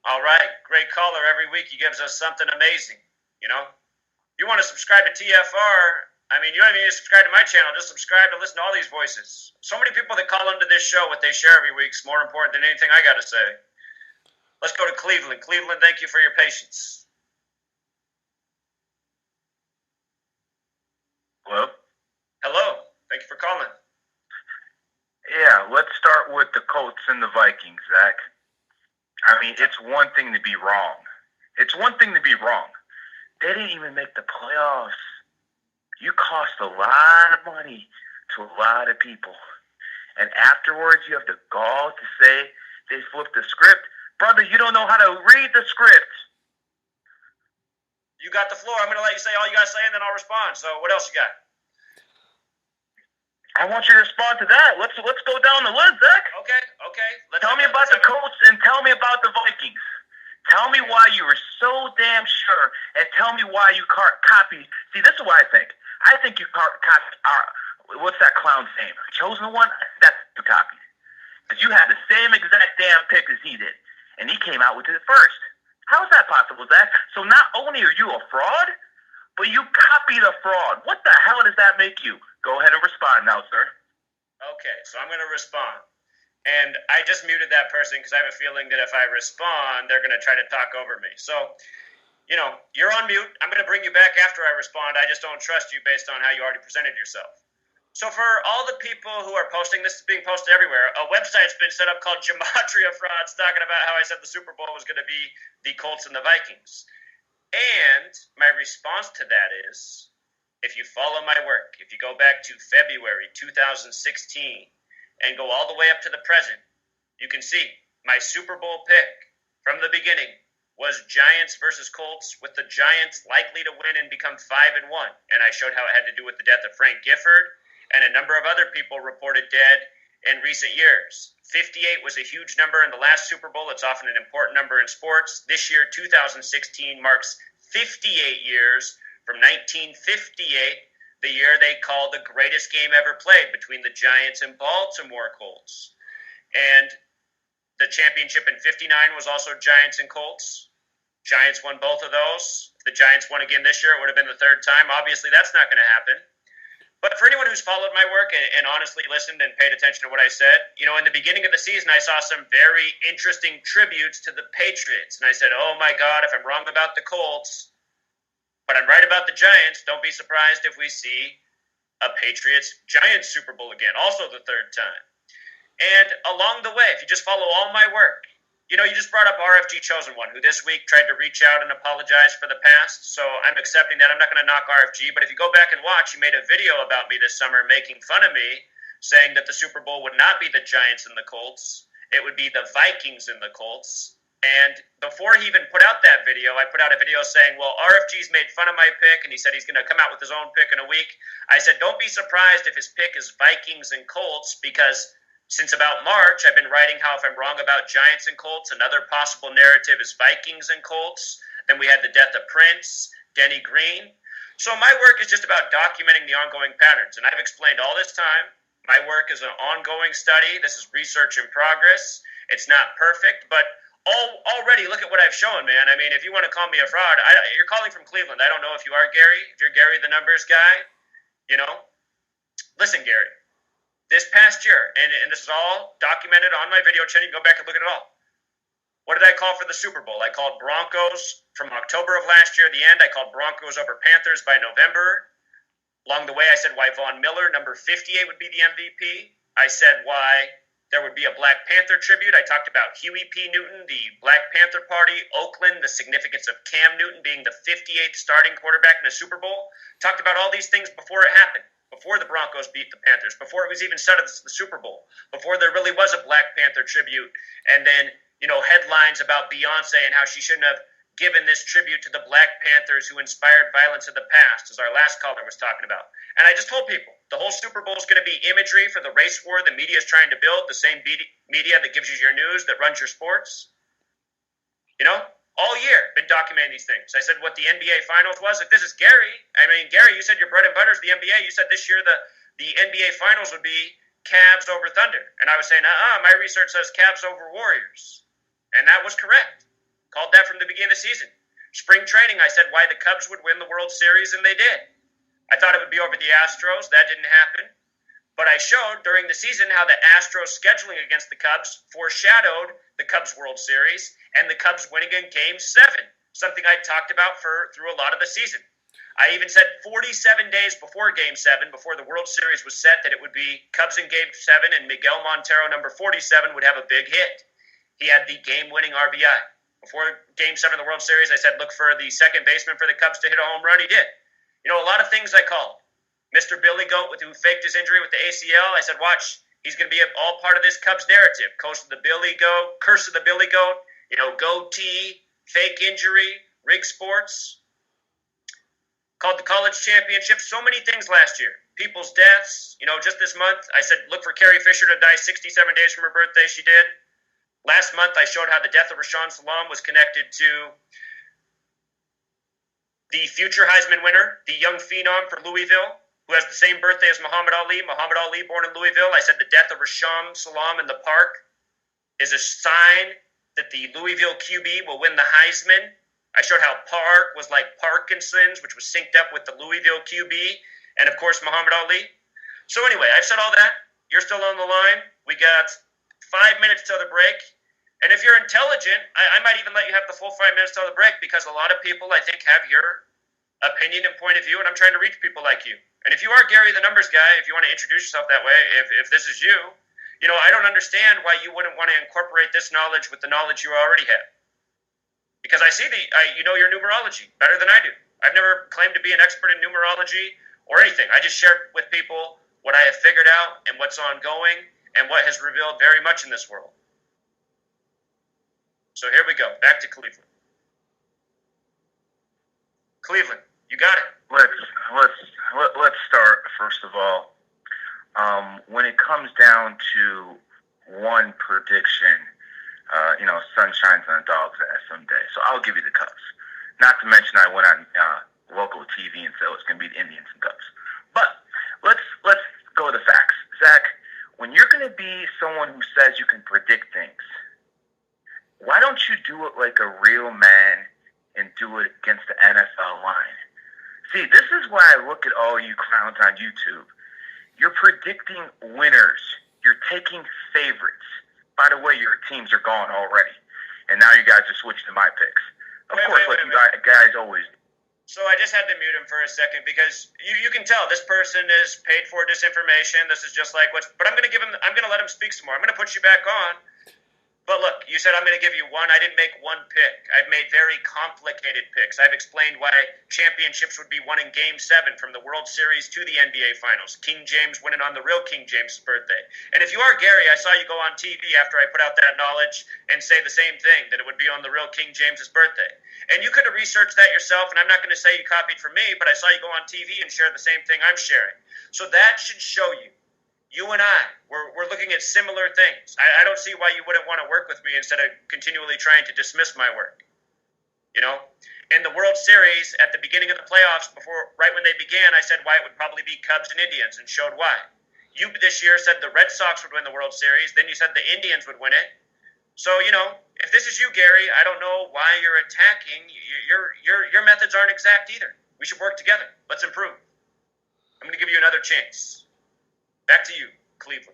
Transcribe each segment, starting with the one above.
All right, great caller. Every week he gives us something amazing. You know, you want to subscribe to TFR? I mean, you don't even need to subscribe to my channel. Just subscribe to listen to all these voices. So many people that call into this show, what they share every week is more important than anything I got to say. Let's go to Cleveland. Cleveland, thank you for your patience. Hello? Hello. Thank you for calling. Yeah, let's start with the Colts and the Vikings, Zach. I mean, it's one thing to be wrong. It's one thing to be wrong. They didn't even make the playoffs. You cost a lot of money to a lot of people. And afterwards, you have the gall to say they flipped the script. Brother, you don't know how to read the script. You got the floor. I'm going to let you say all you got to say, and then I'll respond. So what else you got? I want you to respond to that. Let's go down the list, Zach. Okay. Tell me about the Colts and tell me about the Vikings. Tell me why you were so damn sure, and tell me why you copied. See, this is what I think. I think you copied what's that clown's name? Chosen One? That's you copied. Because you had the same exact damn pick as he did, and he came out with it first. How is that possible, Zach? So not only are you a fraud, but you copied a fraud. What the hell does that make you? Go ahead and respond now, sir. Okay, so I'm going to respond. And I just muted that person because I have a feeling that if I respond, they're going to try to talk over me. So, you're on mute. I'm going to bring you back after I respond. I just don't trust you based on how you already presented yourself. So for all the people who are posting, this is being posted everywhere, a website's been set up called Gematria Frauds talking about how I said the Super Bowl was going to be the Colts and the Vikings. And my response to that is, if you follow my work, if you go back to February 2016 and go all the way up to the present, you can see my Super Bowl pick from the beginning was Giants versus Colts, with the Giants likely to win and become 5-1. And I showed how it had to do with the death of Frank Gifford, and a number of other people reported dead in recent years. 58 was a huge number in the last Super Bowl. It's often an important number in sports. This year, 2016, marks 58 years from 1958, the year they called the greatest game ever played between the Giants and Baltimore Colts. And the championship in 59 was also Giants and Colts. Giants won both of those. If the Giants won again this year, it would have been the third time. Obviously, that's not going to happen. But for anyone who's followed my work and honestly listened and paid attention to what I said, in the beginning of the season, I saw some very interesting tributes to the Patriots. And I said, oh my God, if I'm wrong about the Colts, but I'm right about the Giants, don't be surprised if we see a Patriots-Giants Super Bowl again, also the third time. And along the way, if you just follow all my work, you just brought up RFG Chosen One, who this week tried to reach out and apologize for the past. So I'm accepting that. I'm not going to knock RFG. But if you go back and watch, he made a video about me this summer making fun of me, saying that the Super Bowl would not be the Giants and the Colts. It would be the Vikings and the Colts. And before he even put out that video, I put out a video saying, well, RFG's made fun of my pick, and he said he's going to come out with his own pick in a week. I said, don't be surprised if his pick is Vikings and Colts, because since about March, I've been writing how if I'm wrong about Giants and Colts, another possible narrative is Vikings and Colts. Then we had the death of Prince, Denny Green. So my work is just about documenting the ongoing patterns. And I've explained all this time, my work is an ongoing study. This is research in progress. It's not perfect, but already look at what I've shown, man. I mean, if you want to call me a fraud, you're calling from Cleveland. I don't know if you are Gary. If you're Gary, the numbers guy, Listen, Gary. This past year, and this is all documented on my video channel, you can go back and look at it all. What did I call for the Super Bowl? I called Broncos from October of last year, the end. I called Broncos over Panthers by November. Along the way, I said why Von Miller, number 58, would be the MVP. I said why there would be a Black Panther tribute. I talked about Huey P. Newton, the Black Panther Party, Oakland, the significance of Cam Newton being the 58th starting quarterback in the Super Bowl. Talked about all these things before it happened. Before the Broncos beat the Panthers, before it was even said it's the Super Bowl, before there really was a Black Panther tribute, and then, headlines about Beyonce and how she shouldn't have given this tribute to the Black Panthers who inspired violence in the past, as our last caller was talking about. And I just told people, the whole Super Bowl is going to be imagery for the race war the media is trying to build, the same media that gives you your news, that runs your sports. All year, been documenting these things. I said what the NBA Finals was. If this is Gary, Gary, you said your bread and butter is the NBA. You said this year the NBA Finals would be Cavs over Thunder. And I was saying, my research says Cavs over Warriors. And that was correct. Called that from the beginning of the season. Spring training, I said why the Cubs would win the World Series, and they did. I thought it would be over the Astros. That didn't happen. But I showed during the season how the Astros scheduling against the Cubs foreshadowed the Cubs World Series and the Cubs winning in Game 7, something I talked about through a lot of the season. I even said 47 days before Game 7, before the World Series was set, that it would be Cubs in Game 7 and Miguel Montero, number 47, would have a big hit. He had the game-winning RBI. Before Game 7 of the World Series, I said look for the second baseman for the Cubs to hit a home run. He did. You know, a lot of things I called. Mr. Billy Goat, who faked his injury with the ACL, I said, watch, he's going to be all part of this Cubs narrative. Curse of the Billy Goat, you know, goatee, fake injury, rig sports. Called the college championship. So many things last year. People's deaths. You know, just this month, I said look for Carrie Fisher to die 67 days from her birthday. She did. Last month, I showed how the death of Rashawn Salam was connected to the future Heisman winner, the young phenom for Louisville, who has the same birthday as Muhammad Ali. Muhammad Ali, born in Louisville. I said the death of Rashawn Salam in the park is a sign that the Louisville QB will win the Heisman. I showed how Park was like Parkinson's, which was synced up with the Louisville QB, and, of course, Muhammad Ali. So anyway, I've said all that. You're still on the line. We got 5 minutes till the break. And if you're intelligent, I might even let you have the full 5 minutes till the break, because a lot of people, I think, have your opinion and point of view, and I'm trying to reach people like you. And if you are Gary the Numbers Guy, if you want to introduce yourself that way, if this is you, you know, I don't understand why you wouldn't want to incorporate this knowledge with the knowledge you already have. Because I see you know your numerology better than I do. I've never claimed to be an expert in numerology or anything. I just share with people what I have figured out and what's ongoing and what has revealed very much in this world. So here we go. Back to Cleveland. Cleveland, you got it. Let's start first of all. When it comes down to one prediction, you know, sun shines on a dog's ass someday. So I'll give you the Cubs. Not to mention I went on local TV and said it's going to be the Indians and Cubs. But let's go to the facts. Zach, when you're going to be someone who says you can predict things, why don't you do it like a real man and do it against the NFL line? See, this is why I look at all you clowns on YouTube. You're predicting winners. You're taking favorites. By the way, your teams are gone already. And now you guys are switching to my picks. Of course, like you guys always do. So I just had to mute him for a second because you can tell this person is paid for disinformation. This is just like but I'm going to let him speak some more. I'm going to put you back on. But look, you said I'm going to give you one. I didn't make one pick. I've made very complicated picks. I've explained why championships would be won in Game 7 from the World Series to the NBA Finals. King James winning on the real King James' birthday. And if you are Gary, I saw you go on TV after I put out that knowledge and say the same thing, that it would be on the real King James' birthday. And you could have researched that yourself, and I'm not going to say you copied from me, but I saw you go on TV and share the same thing I'm sharing. So that should show you. You and I, we're looking at similar things. I don't see why you wouldn't want to work with me instead of continually trying to dismiss my work. You know? In the World Series, at the beginning of the playoffs, right when they began, I said why it would probably be Cubs and Indians and showed why. You this year said the Red Sox would win the World Series. Then you said the Indians would win it. So, you know, if this is you, Gary, I don't know why you're attacking. Your methods aren't exact either. We should work together. Let's improve. I'm going to give you another chance. Back to you, Cleveland.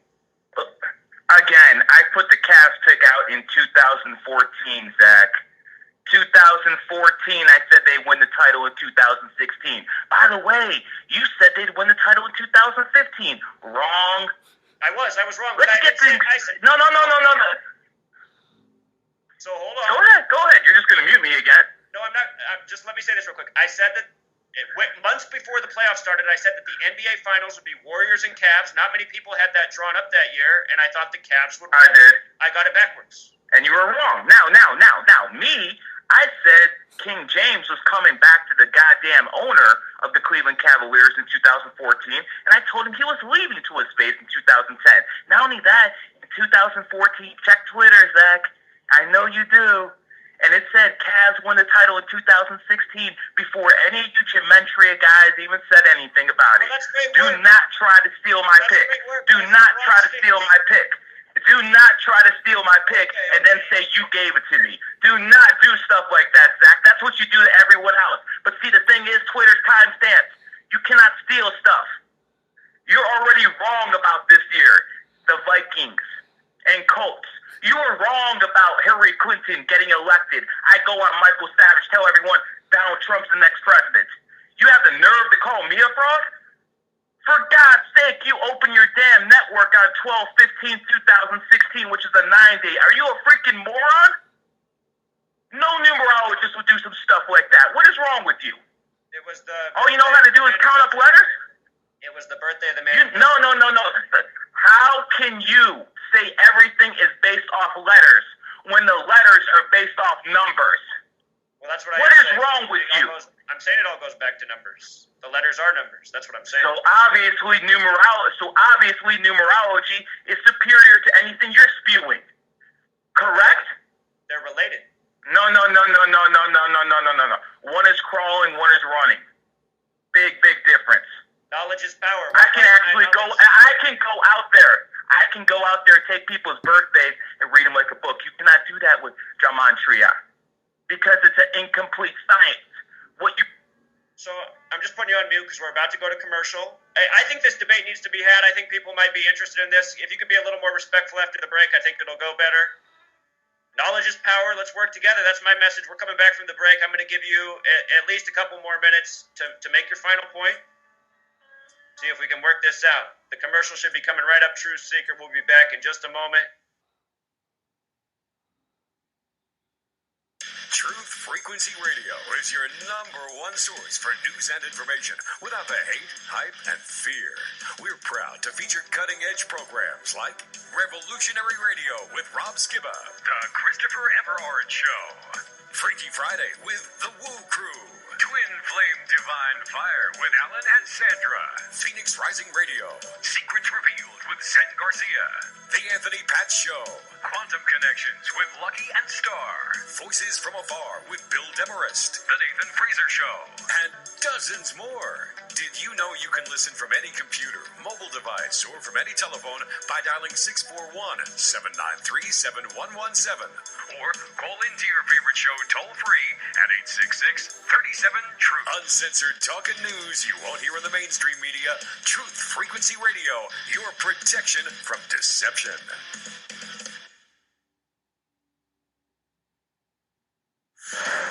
Again, I put the Cavs pick out in 2014, Zach. 2014, I said they'd win the title in 2016. By the way, you said they'd win the title in 2015. Wrong. I was wrong. Let's get things. No. So hold on. Go ahead. You're just going to mute me again. No, I'm not. Just let me say this real quick. I said that months before the playoffs started, I said that the NBA Finals would be Warriors and Cavs. Not many people had that drawn up that year, and I thought the Cavs would win. I did. I got it backwards. And you were wrong. Now, me, I said King James was coming back to the goddamn owner of the Cleveland Cavaliers in 2014, and I told him he was leaving to his space in 2010. Not only that, in 2014, check Twitter, Zach. I know you do. And it said Cavs won the title in 2016 before any of you Gematria guys even said anything about it. Well, that's great Do work. not try to steal my That's pick. great work. Do not try to steal my pick. It Do not try to steal my pick and then say you gave it to me. Do not do stuff like that, Zach. That's what you do to everyone else. But see, the thing is, Twitter's timestamps. You cannot steal stuff. You're already wrong about this year, the Vikings and Colts. You were wrong about Hillary Clinton getting elected. I go on Michael Savage, tell everyone Donald Trump's the next president. You have the nerve to call me a fraud? For God's sake, you open your damn network on 12/15/2016, which is a 9-day. Are you a freaking moron? No numerologist would do some stuff like that. What is wrong with you? It was the. All you know how to do is count up letters? It was the birthday of the man. No. How can you say everything is based off letters when the letters are based off numbers? Well, that's what What is wrong with you? I'm saying it all goes back to numbers. The letters are numbers. That's what I'm saying. So obviously numerology is superior to anything you're spewing. Correct? They're related. No. One is crawling, one is running. Big difference. Knowledge is power. I can go out there, take people's birthdays and read them like a book. You cannot do that with Gematria because it's an incomplete science. So I'm just putting you on mute because we're about to go to commercial. I think this debate needs to be had. I think people might be interested in this. If you could be a little more respectful after the break, I think it'll go better. Knowledge is power. Let's work together. That's my message. We're coming back from the break. I'm going to give you at least a couple more minutes to make your final point. See if we can work this out. The commercial should be coming right up. Truth Seeker will be back in just a moment. Truth Frequency Radio is your #1 source for news and information without the hate, hype, and fear. We're proud to feature cutting-edge programs like Revolutionary Radio with Rob Skibba, The Christopher Everard Show, Freaky Friday with The Woo Crew, Twin Flame Divine Fire with Alan and Sandra, Phoenix Rising Radio, Secrets Revealed with Zen Garcia, The Anthony Pat Show, Quantum Connections with Lucky and Star, Voices from Afar with Bill Demarest, The Nathan Fraser Show, and dozens more. Did you know you can listen from any computer, mobile device, or from any telephone by dialing 641-793-7117? Or call into your favorite show toll-free at 866-37-TRUTH. Uncensored talk and news you won't hear in the mainstream media. Truth Frequency Radio, your protection from deception.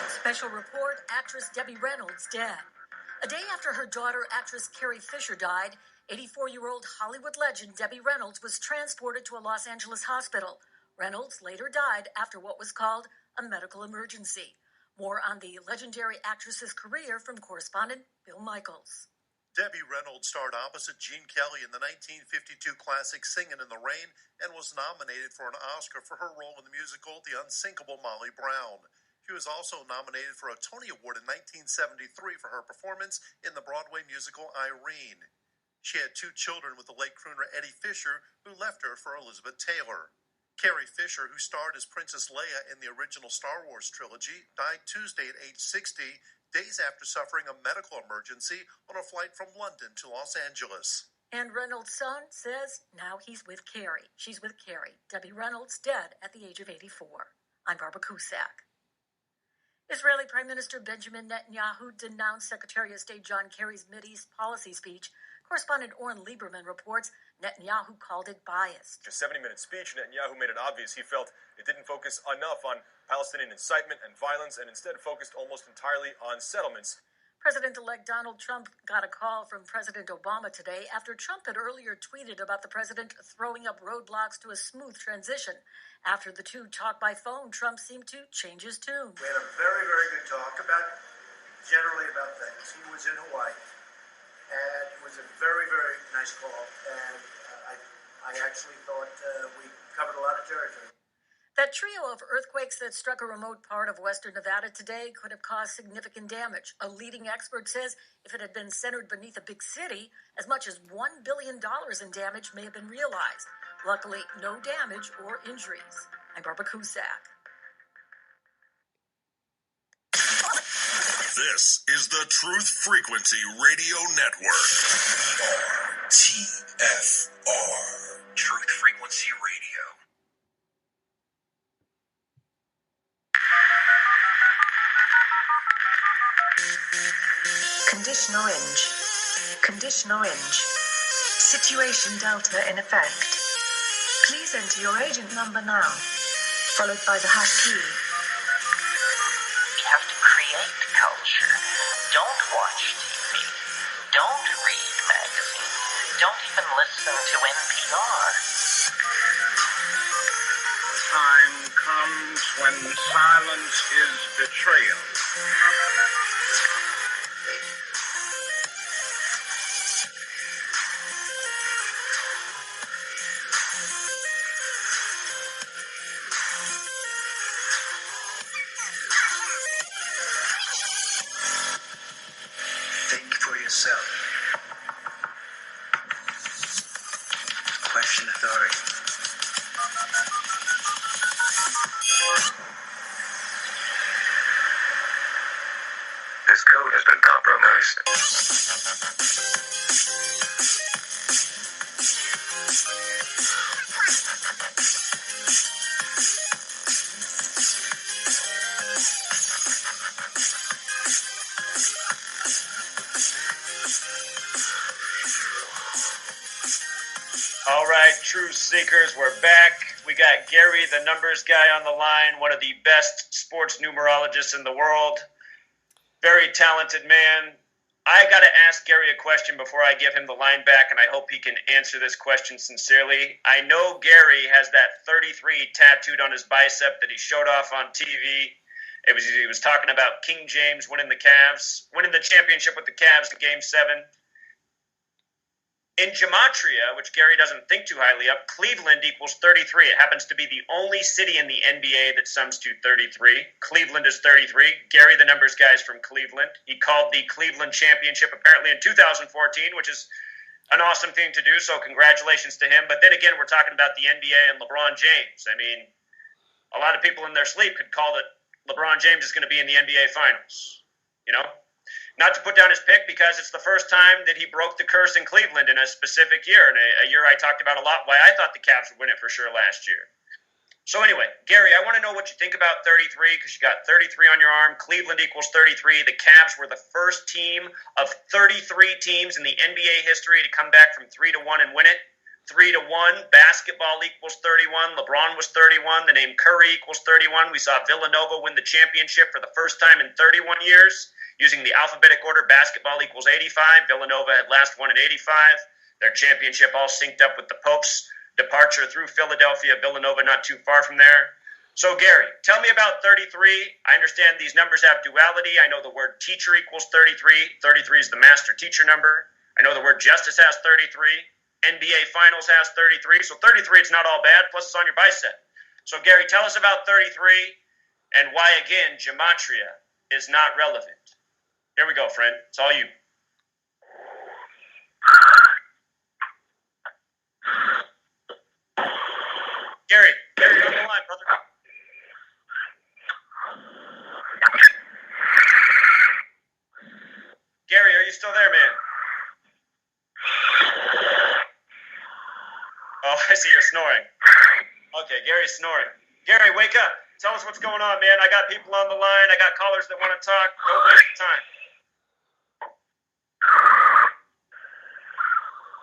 Special report, actress Debbie Reynolds dead. A day after her daughter, actress Carrie Fisher, died, 84-year-old Hollywood legend Debbie Reynolds was transported to a Los Angeles hospital. Reynolds later died after what was called a medical emergency. More on the legendary actress's career from correspondent Bill Michaels. Debbie Reynolds starred opposite Gene Kelly in the 1952 classic Singin' in the Rain and was nominated for an Oscar for her role in the musical The Unsinkable Molly Brown. She was also nominated for a Tony Award in 1973 for her performance in the Broadway musical Irene. She had 2 children with the late crooner Eddie Fisher, who left her for Elizabeth Taylor. Carrie Fisher, who starred as Princess Leia in the original Star Wars trilogy, died Tuesday at age 60, days after suffering a medical emergency on a flight from London to Los Angeles. And Reynolds' son says now he's with Carrie. She's with Carrie. Debbie Reynolds dead at the age of 84. I'm Barbara Cusack. Israeli Prime Minister Benjamin Netanyahu denounced Secretary of State John Kerry's Mideast policy speech. Correspondent Oren Lieberman reports Netanyahu called it biased. A 70-minute speech, Netanyahu made it obvious he felt it didn't focus enough on Palestinian incitement and violence and instead focused almost entirely on settlements. President-elect Donald Trump got a call from President Obama today after Trump had earlier tweeted about the president throwing up roadblocks to a smooth transition. After the two talked by phone, Trump seemed to change his tune. We had a very, very good talk generally about things. He was in Hawaii, and it was a very, very nice call, and I actually thought we covered a lot of territory. That trio of earthquakes that struck a remote part of western Nevada today could have caused significant damage. A leading expert says if it had been centered beneath a big city, as much as $1 billion in damage may have been realized. Luckily, no damage or injuries. I'm Barbara Cusack. This is the Truth Frequency Radio Network. TFR. Truth Frequency Radio. Condition orange. Condition orange. Situation Delta in effect. Please enter your agent number now, followed by the hash key. We have to create culture. Don't watch TV. Don't read magazines. Don't even listen to NPR. Time comes when silence is betrayal. Think for yourself. Question authority. This code has been compromised. All right, Truth Seekers, we're back. We got Gary, the numbers guy, on the line, one of the best sports numerologists in the world. Very talented man. I got to ask Gary a question before I give him the line back, and I hope he can answer this question sincerely. I know Gary has that 33 tattooed on his bicep that he showed off on TV. He was talking about King James winning the championship with the Cavs in Game 7. In Gematria, which Gary doesn't think too highly of, Cleveland equals 33. It happens to be the only city in the NBA that sums to 33. Cleveland is 33. Gary, the numbers guy, is from Cleveland. He called the Cleveland championship apparently in 2014, which is an awesome thing to do, so congratulations to him. But then again, we're talking about the NBA and LeBron James. I mean, a lot of people in their sleep could call that LeBron James is going to be in the NBA Finals, you know? Not to put down his pick, because it's the first time that he broke the curse in Cleveland in a specific year, and a year I talked about a lot, why I thought the Cavs would win it for sure last year. So anyway, Gary, I want to know what you think about 33, because you got 33 on your arm. Cleveland equals 33. The Cavs were the first team of 33 teams in the NBA history to come back from 3-1 and win it. 3-1. Basketball equals 31. LeBron was 31. The name Curry equals 31. We saw Villanova win the championship for the first time in 31 years. Using the alphabetic order, basketball equals 85. Villanova had last won at 85. Their championship all synced up with the Pope's departure through Philadelphia. Villanova not too far from there. So, Gary, tell me about 33. I understand these numbers have duality. I know the word teacher equals 33. 33 is the master teacher number. I know the word justice has 33. NBA Finals has 33. So 33, it's not all bad, plus it's on your bicep. So, Gary, tell us about 33 and why, again, Gematria is not relevant. Here we go, friend. It's all you. Gary, you're on the line, brother. Gary, are you still there, man? Oh, I see you're snoring. Okay, Gary's snoring. Gary, wake up. Tell us what's going on, man. I got people on the line. I got callers that want to talk. Don't waste time.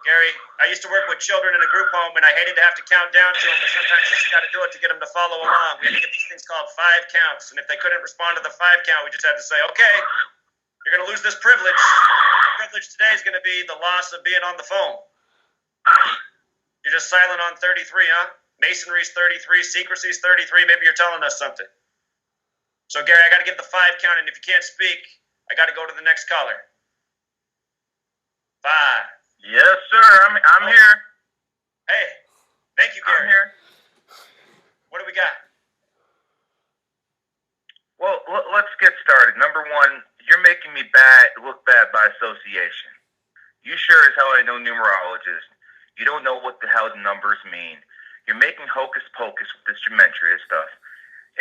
Gary, I used to work with children in a group home, and I hated to have to count down to them, but sometimes you just got to do it to get them to follow along. We had to get these things called 5 counts, and if they couldn't respond to the 5 count, we just had to say, okay, you're going to lose this privilege. The privilege today is going to be the loss of being on the phone. You're just silent on 33, huh? Masonry's 33, secrecy's 33. Maybe you're telling us something. So, Gary, I got to give the 5 count, and if you can't speak, I got to go to the next caller. 5. Yes, sir. I'm here. Hey, thank you, Gary. I'm here. What do we got? Well, let's get started. Number one, you're making me look bad by association. You sure as hell ain't no numerologist. You don't know what the hell the numbers mean. You're making hocus pocus with this Gematria stuff.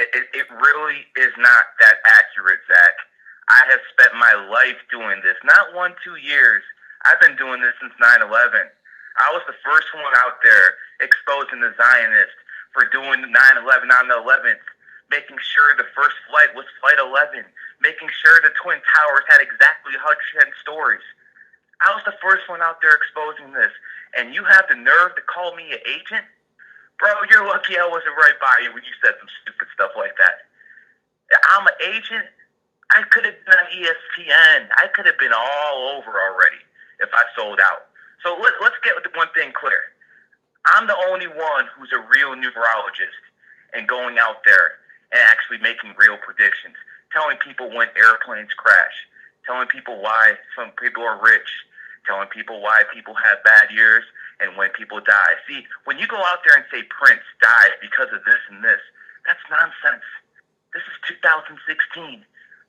It really is not that accurate, Zach. I have spent my life doing this. Not 1-2 years. I've been doing this since 9/11. I was the first one out there exposing the Zionists for doing 9/11 on the 11th, making sure the first flight was Flight 11, making sure the Twin Towers had exactly 110 stories. I was the first one out there exposing this. And you have the nerve to call me an agent? Bro, you're lucky I wasn't right by you when you said some stupid stuff like that. I'm an agent? I could have been on ESPN. I could have been all over already if I sold out. So let's get one thing clear. I'm the only one who's a real numerologist and going out there and actually making real predictions, telling people when airplanes crash, telling people why some people are rich, telling people why people have bad years and when people die. See, when you go out there and say Prince died because of this and this, that's nonsense. This is 2016.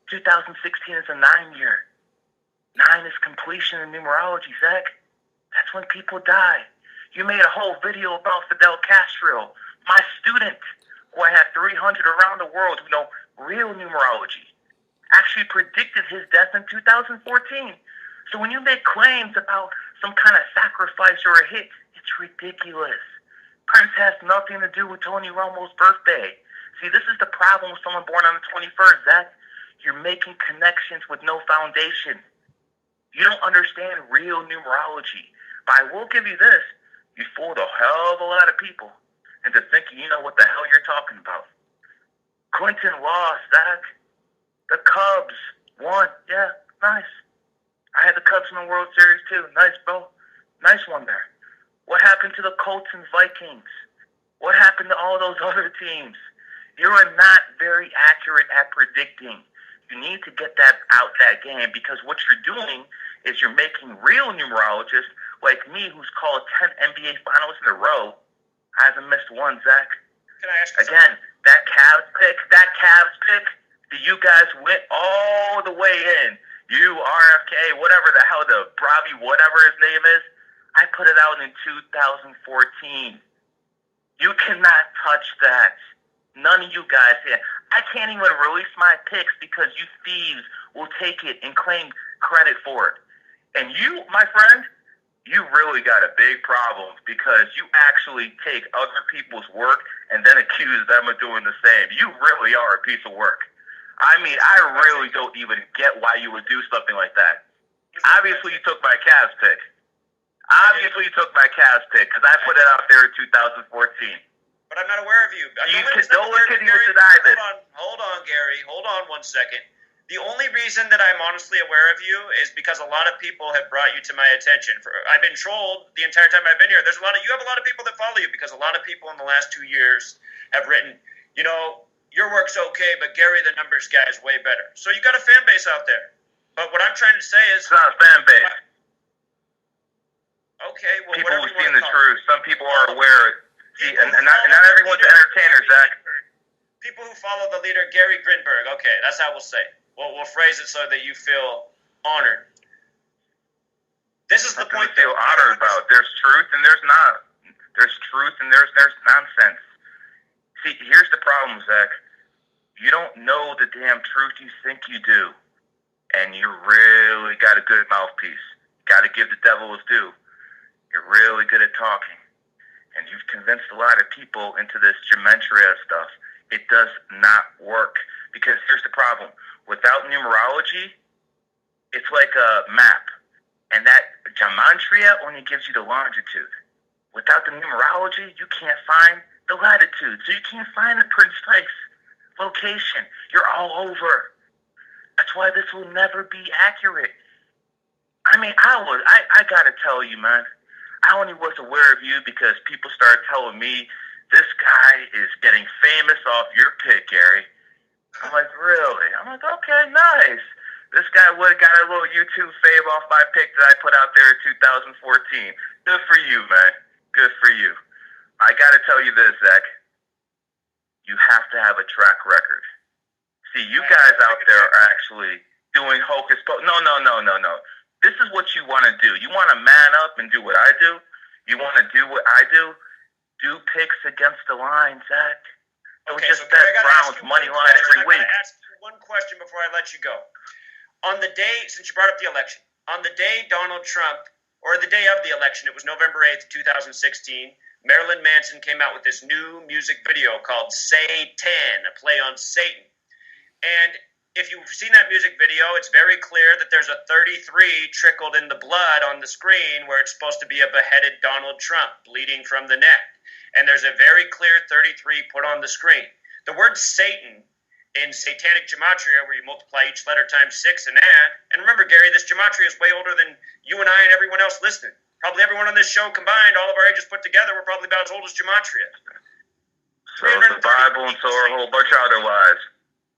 2016 is a 9-year. 9 is completion in numerology, Zach. That's when people die. You made a whole video about Fidel Castro, my student, who I have 300 around the world who know real numerology, actually predicted his death in 2014. So when you make claims about some kind of sacrifice or a hit, it's ridiculous. Prince has nothing to do with Tony Romo's birthday. See, this is the problem with someone born on the 21st, Zach. You're making connections with no foundation. You don't understand real numerology. But I will give you this. You fooled a hell of a lot of people into thinking you know what the hell you're talking about. Clinton lost, Zach. The Cubs won. Yeah, nice. I had the Cubs in the World Series too. Nice, bro. Nice one there. What happened to the Colts and Vikings? What happened to all those other teams? You are not very accurate at predicting. You need to get that out that game because what you're doing is you're making real numerologists like me, who's called 10 NBA finals in a row, hasn't missed one, Zach. Can I ask you again, something? That Cavs pick, you guys went all the way in. You, RFK, whatever the hell, the Bobby, whatever his name is, I put it out in 2014. You cannot touch that. None of you guys here. I can't even release my picks because you thieves will take it and claim credit for it. And you, my friend, you really got a big problem because you actually take other people's work and then accuse them of doing the same. You really are a piece of work. I mean, I really don't even get why you would do something like that. Obviously, you took my Cavs pick. Because I put it out there in 2014. But I'm not aware of you. No one can even deny this. Hold on, Gary. Hold on 1 second. The only reason that I'm honestly aware of you is because a lot of people have brought you to my attention. I've been trolled the entire time I've been here. You have a lot of people that follow you because a lot of people in the last 2 years have written, you know, your work's okay, but Gary the numbers guy is way better. So you got a fan base out there. But what I'm trying to say is... It's not a fan base. Okay, well, people who've seen the truth. Some people are aware. See, and not everyone's an entertainer, Zach. People who follow the leader, Gary Grinberg. Okay, that's how we'll say it. We'll phrase it so that you feel honored. This is the point that feel honored about. There's truth and there's not. There's truth and there's nonsense. See, here's the problem, Zach. You don't know the damn truth you think you do. And you really got a good mouthpiece. Got to give the devil his due. You're really good at talking. And you've convinced a lot of people into this Gematria stuff. It does not work. Because here's the problem. Without numerology, it's like a map. And that Gematria only gives you the longitude. Without the numerology, you can't find the latitude. So you can't find the precise location. You're all over. That's why this will never be accurate. I mean, I gotta tell you, man. I only was aware of you because people started telling me, this guy is getting famous off your pick, Gary. I'm like, really? I'm like, okay, nice. This guy would have got a little YouTube fame off my pick that I put out there in 2014. Good for you, man. Good for you. I got to tell you this, Zach. You have to have a track record. See, you guys out there are actually doing hocus pocus. No. This is what you want to do. You want to man up and do what I do. You want to do what I do. Do picks against the line, Zach. Don't just bet Browns money line every week. I gotta ask you one question before I let you go. On the day, since you brought up the election, on the day Donald Trump, or the day of the election, it was November 8th, 2016, Marilyn Manson came out with this new music video called Satan, a play on Satan. And if you've seen that music video, it's very clear that there's a 33 trickled in the blood on the screen where it's supposed to be a beheaded Donald Trump bleeding from the neck. And there's a very clear 33 put on the screen. The word Satan in satanic gematria, where you multiply each letter times 6 and add. And remember, Gary, this gematria is way older than you and I and everyone else listening. Probably everyone on this show combined, all of our ages put together, we're probably about as old as gematria. So is the Bible, and so are a whole bunch of other lies.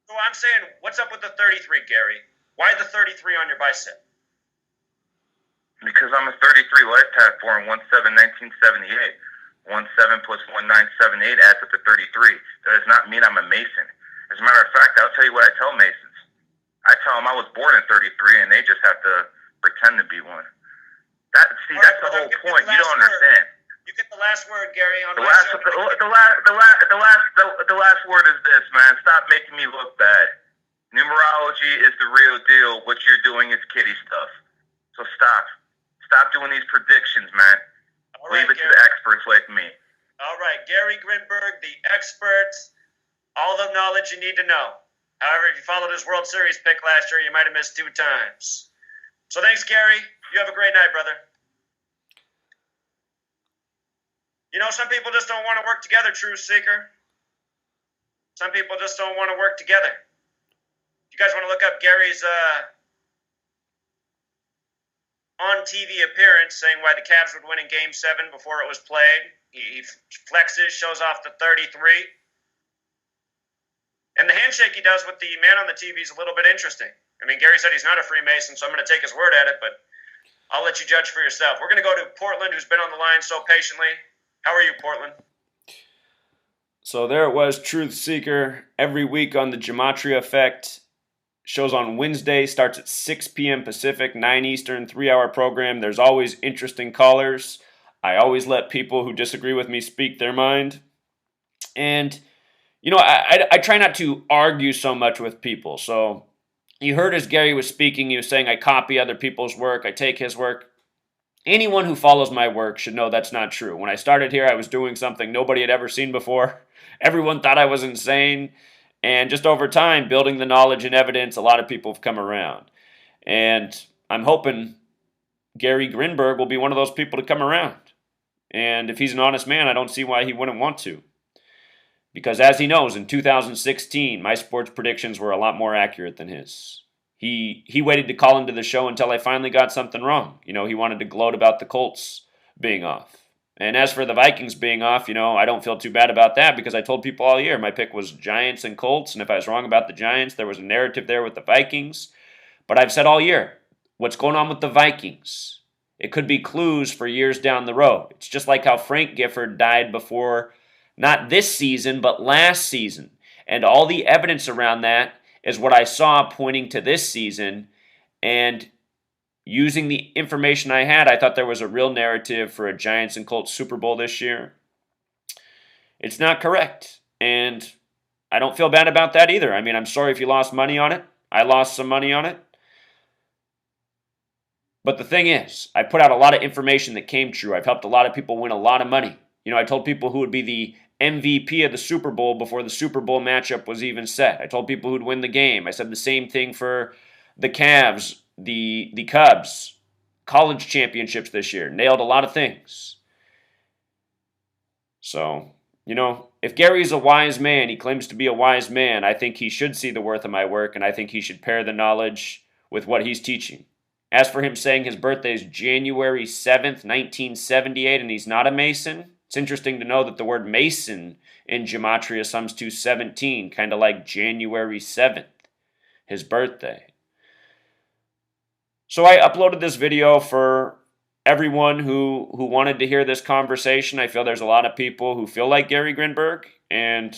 So I'm saying, what's up with the 33, Gary? Why the 33 on your bicep? Because I'm a 33 life path born 1/7/1978. 17 plus 1978 adds up to 33. That does not mean I'm a Mason. As a matter of fact, I'll tell you what I tell Masons. I tell them I was born in 33, and they just have to pretend to be one. That's the whole point. You don't understand. You get the last word, Gary. On the last word is this, man. Stop making me look bad. Numerology is the real deal. What you're doing is kiddie stuff. So stop. Stop doing these predictions, man. Leave it to the experts like me. All right, Gary Grinberg, the experts. All the knowledge you need to know. However, if you followed his World Series pick last year, you might have missed 2 times. So thanks, Gary. You have a great night, brother. You know, some people just don't want to work together, Truth Seeker. Some people just don't want to work together. You guys want to look up Gary's on-TV appearance saying why the Cavs would win in Game 7 before it was played. He flexes, shows off the 33. And the handshake he does with the man on the TV is a little bit interesting. I mean, Gary said he's not a Freemason, so I'm going to take his word at it, but I'll let you judge for yourself. We're going to go to Portland, who's been on the line so patiently. How are you, Portland? So there it was, Truth Seeker, every week on the Gematria Effect. Shows on Wednesday, starts at 6 p.m. Pacific, 9 Eastern, 3-hour program. There's always interesting callers. I always let people who disagree with me speak their mind. And you know, I try not to argue so much with people. So you heard as Gary was speaking, he was saying I copy other people's work, I take his work. Anyone who follows my work should know that's not true. When I started here, I was doing something nobody had ever seen before. Everyone thought I was insane. And just over time, building the knowledge and evidence, a lot of people have come around. And I'm hoping Gary Grinberg will be one of those people to come around. And if he's an honest man, I don't see why he wouldn't want to. Because as he knows, in 2016, my sports predictions were a lot more accurate than his. He waited to call into the show until I finally got something wrong. You know, he wanted to gloat about the Colts being off. And as for the Vikings being off, you know, I don't feel too bad about that because I told people all year my pick was Giants and Colts. And if I was wrong about the Giants, there was a narrative there with the Vikings. But I've said all year, what's going on with the Vikings? It could be clues for years down the road. It's just like how Frank Gifford died before, not this season, but last season. And all the evidence around that is what I saw pointing to this season. And using the information I had, I thought there was a real narrative for a Giants and Colts Super Bowl this year. It's not correct. And I don't feel bad about that either. I mean, I'm sorry if you lost money on it. I lost some money on it. But the thing is, I put out a lot of information that came true. I've helped a lot of people win a lot of money. You know, I told people who would be the MVP of the Super Bowl before the Super Bowl matchup was even set. I told people who'd win the game. I said the same thing for the Cavs, the Cubs, college championships this year. Nailed a lot of things. So, you know, if Gary's a wise man, he claims to be a wise man, I think he should see the worth of my work, and I think he should pair the knowledge with what he's teaching. As for him saying his birthday is January 7th, 1978, and he's not a Mason, it's interesting to know that the word Mason in Gematria sums to 17, kind of like January 7th, his birthday. So I uploaded this video for everyone who wanted to hear this conversation. I feel there's a lot of people who feel like Gary Grinberg, and,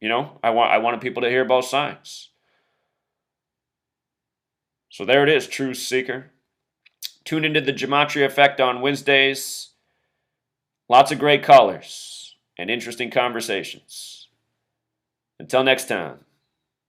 you know, I wanted people to hear both sides. So there it is, Truth Seeker. Tune into the Gematria Effect on Wednesdays. Lots of great callers and interesting conversations. Until next time.